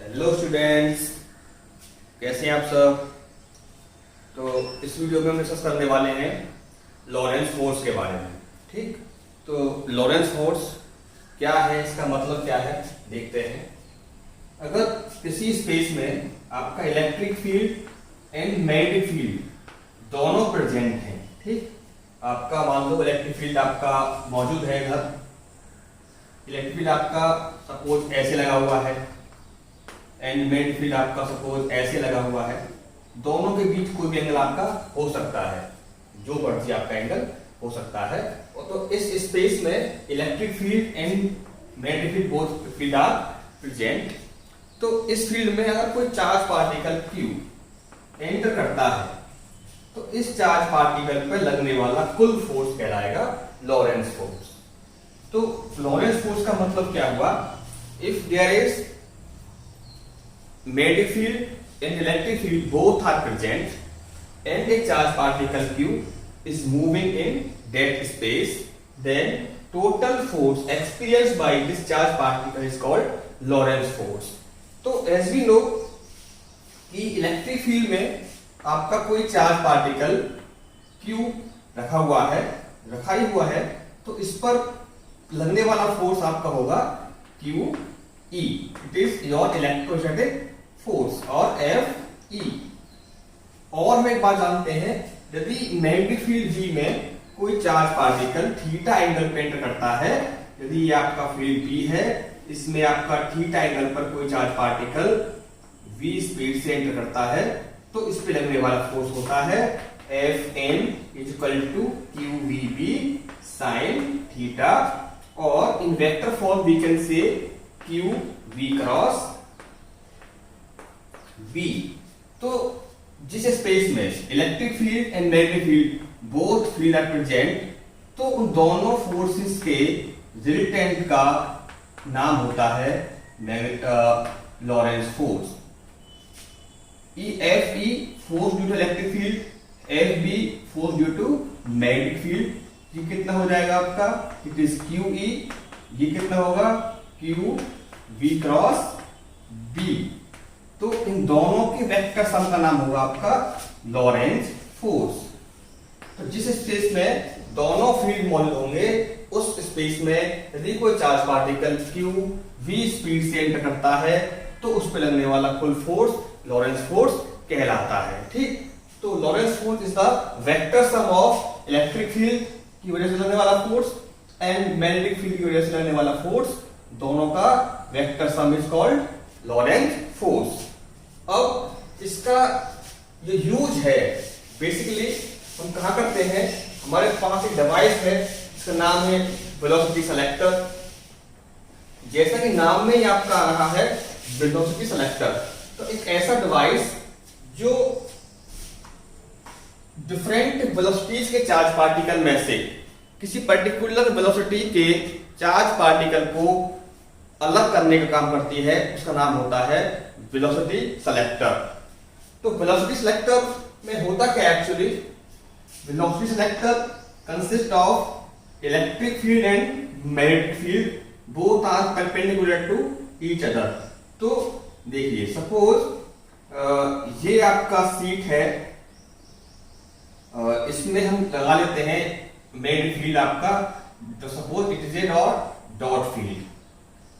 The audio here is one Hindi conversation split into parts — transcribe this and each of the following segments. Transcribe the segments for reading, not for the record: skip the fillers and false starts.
हेलो स्टूडेंट्स, कैसे हैं आप सब। तो इस वीडियो में हम डिस्कस करने वाले हैं लॉरेंस फोर्स के बारे में। ठीक, तो लॉरेंस फोर्स क्या है, इसका मतलब क्या है, देखते हैं। अगर किसी स्पेस में आपका electric field and magnetic field दोनों प्रेजेंट हैं, ठीक, आपका मान लो इलेक्ट्रिक फील्ड आपका मौजूद है इधर, इलेक्ट्रिक फील्ड आपका सपोज ऐसे लगा हुआ है एंड मैग्नेटिक फील्ड आपका सपोज ऐसे लगा हुआ है। दोनों के बीच कोई भी एंगल आपका हो सकता है, जो मर्जी आपका एंगल हो सकता है। और तो इस स्पेस में electric field and magnetic field both field are present. तो इस फील्ड में अगर कोई चार्ज पार्टिकल Q एंटर करता है तो इस चार्ज पार्टिकल पर लगने वाला कुल फोर्स कहलाएगा लॉरेंस फोर्स। तो लॉरेंस फोर्स का मतलब क्या हुआ, if there is magnetic field and electric field both are present and a charge particle Q is moving in that space, then total force experienced by this charge particle is called Lorentz force. तो as we know कि इलेक्ट्रिक फील्ड में आपका कोई चार्ज पार्टिकल Q रखा ही हुआ है, तो इस पर लगने वाला फोर्स आपका होगा QE, it is your electrostatic force और Fe। और हम एक बात जानते हैं, यदि मैग्नेटिक फील्ड V में कोई चार्ज पार्टिकल थीटा एंगल पे एंटर करता है, यदि ये आपका फील्ड B है, इसमें आपका थीटा एंगल पर कोई चार्ज पार्टिकल V स्पीड से एंटर करता है, तो इस पे लगने वाला फोर्स होता है Fn equal to QVB sine theta, और in vector form we can say QV cross B। तो जिस स्पेस में electric field and magnetic field both field are present, तो उन दोनों फोर्सेस के रिजल्टेंट का नाम होता है Lorentz force. Fe force due to electric field, Fb force due to magnetic field. ये कितना हो जाएगा आपका, इट इज QE, ये कितना होगा QV क्रॉस B। तो इन दोनों के वेक्टर सम का नाम होगा आपका लॉरेंस फोर्स। तो जिस स्पेस में दोनों फील्ड मौजूद होंगे, उस स्पेस में यदि कोई charge particle Q V speed से एंटर करता है, तो उस पर लगने वाला कुल फोर्स लॉरेंस फोर्स कहलाता है। ठीक, तो Lorentz force is the vector sum of electric field की वजह से लगने वाला फोर्स एंड मैग्नेटिक फील्ड की वजह से लगने वाला फोर्स, दोनों का vector sum is called Lawrence force. अब इसका जो यूज है, बेसिकली हम कहा करते हैं, हमारे पास एक डिवाइस है, इसका नाम है वेलोसिटी सेलेक्टर। जैसा कि नाम में ही आपका आ रहा है वेलोसिटी सेलेक्टर, तो एक ऐसा डिवाइस जो डिफरेंट वेलोसिटीज के चार्ज पार्टिकल में से किसी पर्टिकुलर वेलोसिटी के चार्ज पार्टिकल को अलग करने का काम करती है, उसका नाम होता है वेलोसिटी सेलेक्टर। तो वेलोसिटी सेलेक्टर में होता क्या actually, velocity selector consist of electric field and magnetic field, both are perpendicular to each other. तो देखिए, सपोज ये आपका सीट है, इसमें हम लगा लेते हैं मैग्नेटिक फील्ड आपका, तो suppose it is a dot field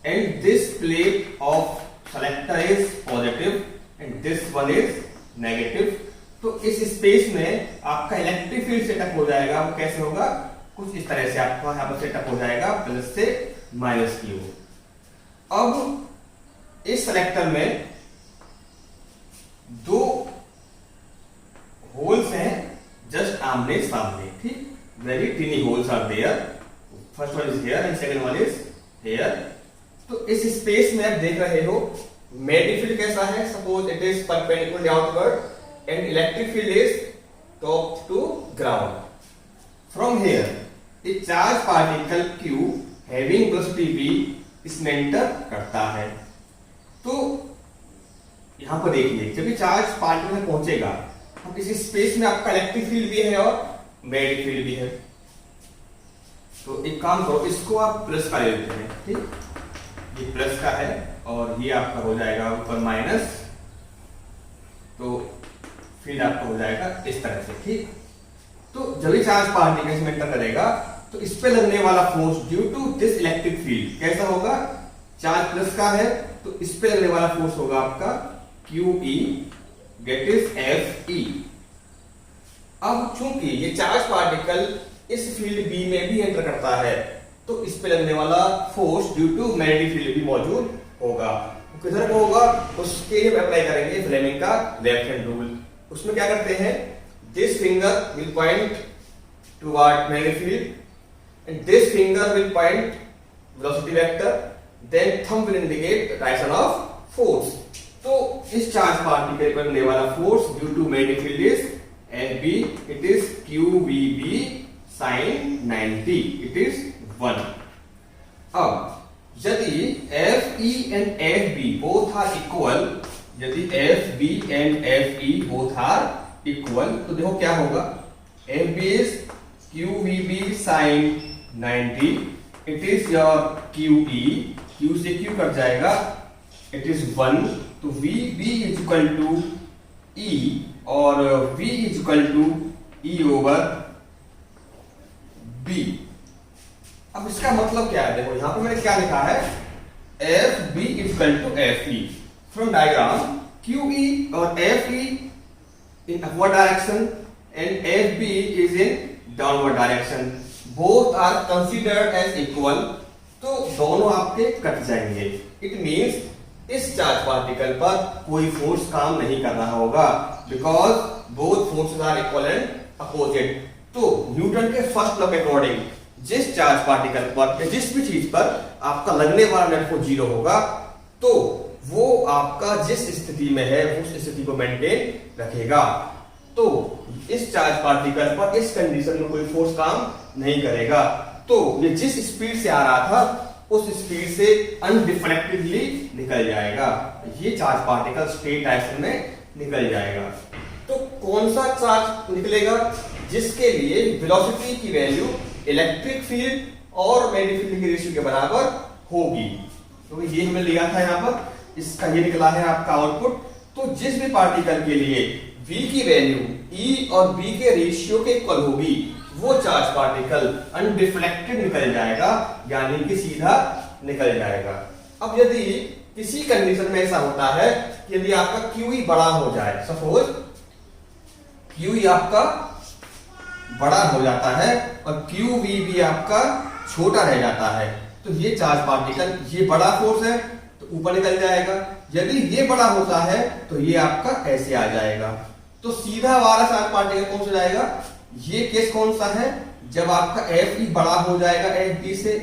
and this plate of selector is positive and this one is negative। तो इस स्पेस में आपका इलेक्ट्रिक फील्ड सेटअप हो जाएगा, वो कैसे होगा, कुछ इस तरह से आपका यहाँ पर सेटअप हो जाएगा, प्लस से माइनस की ओर। अब इस सेलेक्टर में दो होल्स हैं जस्ट आमने सामने, ठीक, very tiny holes are there, first one is here and second one is here. तो इस स्पेस में आप देख रहे हो मैग्नेटिक फील्ड कैसा है, suppose it is perpendicular downward and electric field is top to ground. From here a charge particle Q having velocity V इसमें एंटर करता है। तो यहां पर देखिए, जब ये चार्ज पार्टिकल में पहुंचेगा, अब इस स्पेस में आपका इलेक्ट्रिक फील्ड भी है और मैग्नेटिक फील्ड भी है। तो एक काम करो, इसको आप प्लस का ले लेते हैं, ठीक, ये प्लस का है और ये आपका हो जाएगा ऊपर माइनस, तो फील्ड आपका हो जाएगा इस तरह से, ठीक। तो जब भी चार्ज पार्टिकल में एंटर करेगा तो इस पे लगने वाला force due to this electric field कैसा होगा, चार्ज प्लस का है तो इस पे लगने वाला फोर्स होगा आपका QE गेट इज FE। अब चूंकि ये चार्ज पार्टिकल इस फील्ड B में भी एंटर करता है तो इस पे लगने वाला force due to magnetic field भी मौजूद होगा। किधर को होगा उसके लिए अप्लाई करेंगे फ्लेमिंग का लेफ्ट हैंड रूल। उसमें क्या करते हैं, this finger will point toward magnetic field and this finger will point velocity vector, then thumb will indicate direction of force। तो इस चार्ज पार्टिकल पर लगने वाला force due to magnetic field is FB, it is QVB sin 90, it is 1। अब यदि FE and FB both are equal, यदि FB and FE both are equal तो देखो क्या होगा, FB is QVB sin 90, it is your QE, Q से Q कट जाएगा, it is 1, तो VB is equal to E और V is equal to E over B। अब इसका मतलब क्या है, देखो यहां पर मैंने क्या लिखा है, FB is equal to FE। From diagram QE और FE in upward direction and FB is in downward direction, both are considered as equal, तो दोनों आपके कट जाएंगे। इट मींस इस चार्ज पार्टिकल पर कोई फोर्स काम नहीं कर रहा होगा, because both forces are equal and opposite. तो न्यूटन के फर्स्ट लॉ के अकॉर्डिंग जिस चार्ज पार्टिकल पर जिस भी चीज पर आपका लगने वाला नेट फोर्स 0 होगा तो वो आपका जिस स्थिति में है उस स्थिति को मेंटेन रखेगा। तो इस चार्ज पार्टिकल पर इस कंडीशन में कोई फोर्स काम नहीं करेगा, तो ये जिस स्पीड से आ रहा था उस स्पीड से अनडिफरेक्टिवली निकल जाएगा, ये चार्ज पार्टिकल स्ट्रेट डायरेक्शन में निकल जाएगा। तो कौन सा चार्ज निकलेगा, जिसके लिए वेलोसिटी की वैल्यू इलेक्ट्रिक फील्ड और मैग्नेटिक फील्ड की रेशियो के बराबर होगी। तो ये हमने लिया था यहाँ पर, इसका ये निकला है आपका आउटपुट। तो जिस भी पार्टिकल के लिए V की वैल्यू E और B के रेशियो के इक्वल होगी वो चार्ज पार्टिकल अनडिफ्लेक्टेड निकल जाएगा, यानी कि सीधा निकल जाएगा। अब यदि किसी कंडीशन में ऐसा होता है कि यदि आपका QE बड़ा हो जाए, सपोज QE आपका बड़ा हो जाता है और QV भी आपका छोटा रह जाता है, तो ये चार्ज पार्टिकल, ये बड़ा फोर्स है तो ऊपर निकल जाएगा। यदि ये बड़ा होता है तो ये आपका ऐसे आ जाएगा। तो सीधा वाला चार्ज पार्टिकल कौन सा जाएगा, ये केस कौन सा है, जब आपका FE बड़ा हो जाएगा FB से।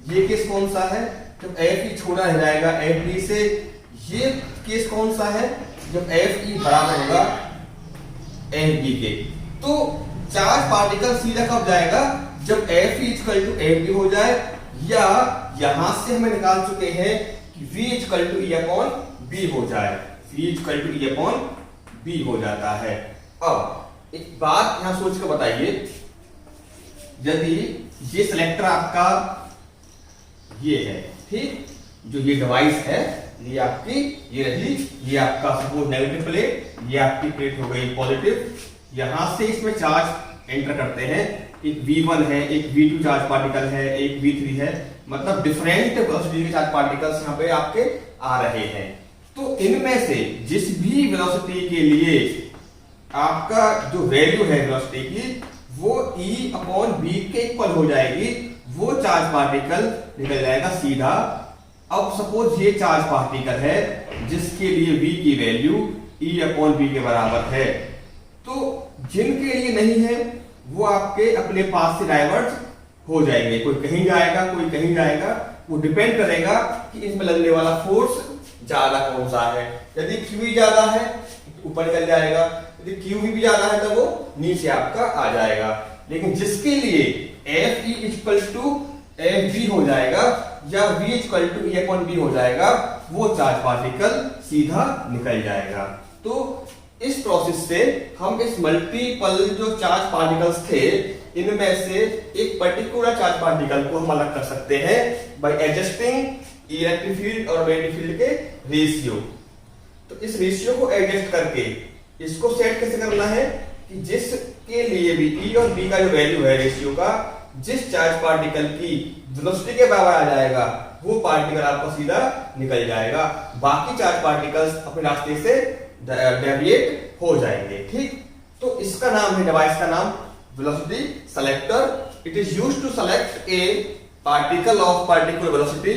ये केस कौन सा है, जब FE छोटा रह जाएगा FB से। ये केस कौन सा है, जब FE बड़ा होगा FB के। तो चार्ज पार्टिकल सीधा कब जाएगा, जब FE इक्वल टू FB हो जाए, या यहां से हमें निकाल चुके हैं कि V equal to E upon B हो जाए। V equal to E upon B हो जाता है। अब एक बात यहां सोच कर बताइए, यदि ये सिलेक्टर आपका ये है, ठीक, जो ये डिवाइस है, ये आपकी ये रही, ये आपका सपोज नेगेटिव प्लेट, ये आपकी प्लेट हो गई पॉजिटिव। यहां से इसमें चार्ज एंटर करते हैं, एक V1 है, एक V2 चार्ज पार्टिकल है, एक V3 है, मतलब डिफरेंट वेलोसिटी के चार्ज पार्टिकल्स यहाँ पे आपके आ रहे हैं। तो इनमें से जिस भी वेलोसिटी के लिए आपका जो वैल्यू है वेलोसिटी की वो E अपॉन B के इक्वल हो जाएगी, वो चार्ज पार्टिकल निकल जाएगा सीधा। अब सपोज ये चार्ज पार्टिकल है जिसके लिए V की वैल्यू E अपॉन B के बराबर है, तो जिनके लिए नहीं है वो आपके अपने पास से डाइवर्ट हो जाएंगे, कोई कहीं जाएगा कोई कहीं जाएगा। वो डिपेंड करेगा कि इसमें लगने वाला फोर्स ज्यादा कौन सा है। यदि QE ज्यादा है ऊपर निकल जाएगा, यदि QV भी ज्यादा है तो वो नीचे आपका आ जाएगा। लेकिन जिसके लिए FE इक्वल टू FB हो जाएगा या V equal to E upon B हो जाएगा, वो चार्ज पार्टिकल सीधा निकल जाएगा। तो इस प्रोसेस से हम इस मल्टीपल जो चार्ज पार्टिकल्स थे इनमें से एक पर्टिकुलर चार्ज पार्टिकल को हम अलग कर सकते हैं बाय एडजस्टिंग इलेक्ट्रिक फील्ड और मैग्नेटिक फील्ड के रेशियो। तो इस रेशियो को एडजस्ट करके इसको सेट कैसे करना है कि जिसके लिए भी ई और बी का जो वैल्यू है रेशियो का, जिस चार्ज पार्टिकल की वेलोसिटी के बराबर आ जाएगा वो पार्टिकल आपका सीधा निकल जाएगा, बाकी चार्ज पार्टिकल्स अपने रास्ते से डेविएट हो जाएंगे। ठीक, तो इसका नाम है, डिवाइस का नाम velocity selector. It is used to select a particle of particular velocity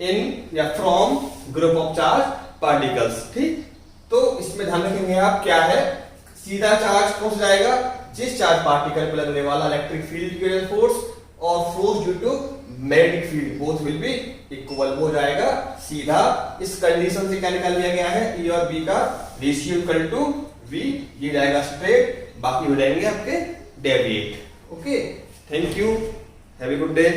in या from group of charge particles. ठीक, तो इसमें ध्यान रखेंगे आप क्या है, सीधा चार्ज कौन सा जाएगा, जिस चार्ज पार्टिकल पर लगने वाला इलेक्ट्रिक फील्ड की फोर्स और force due to magnetic field both will be equal हो जाएगा सीधा। इस कंडीशन से क्या निकाल लिया गया है, ई और बी का रेशियो इक्वल टू वी, ये जाएगा स्ट्रेट, बाकी हो जाएंगे आपके deviate. Okay, thank you, have a good day.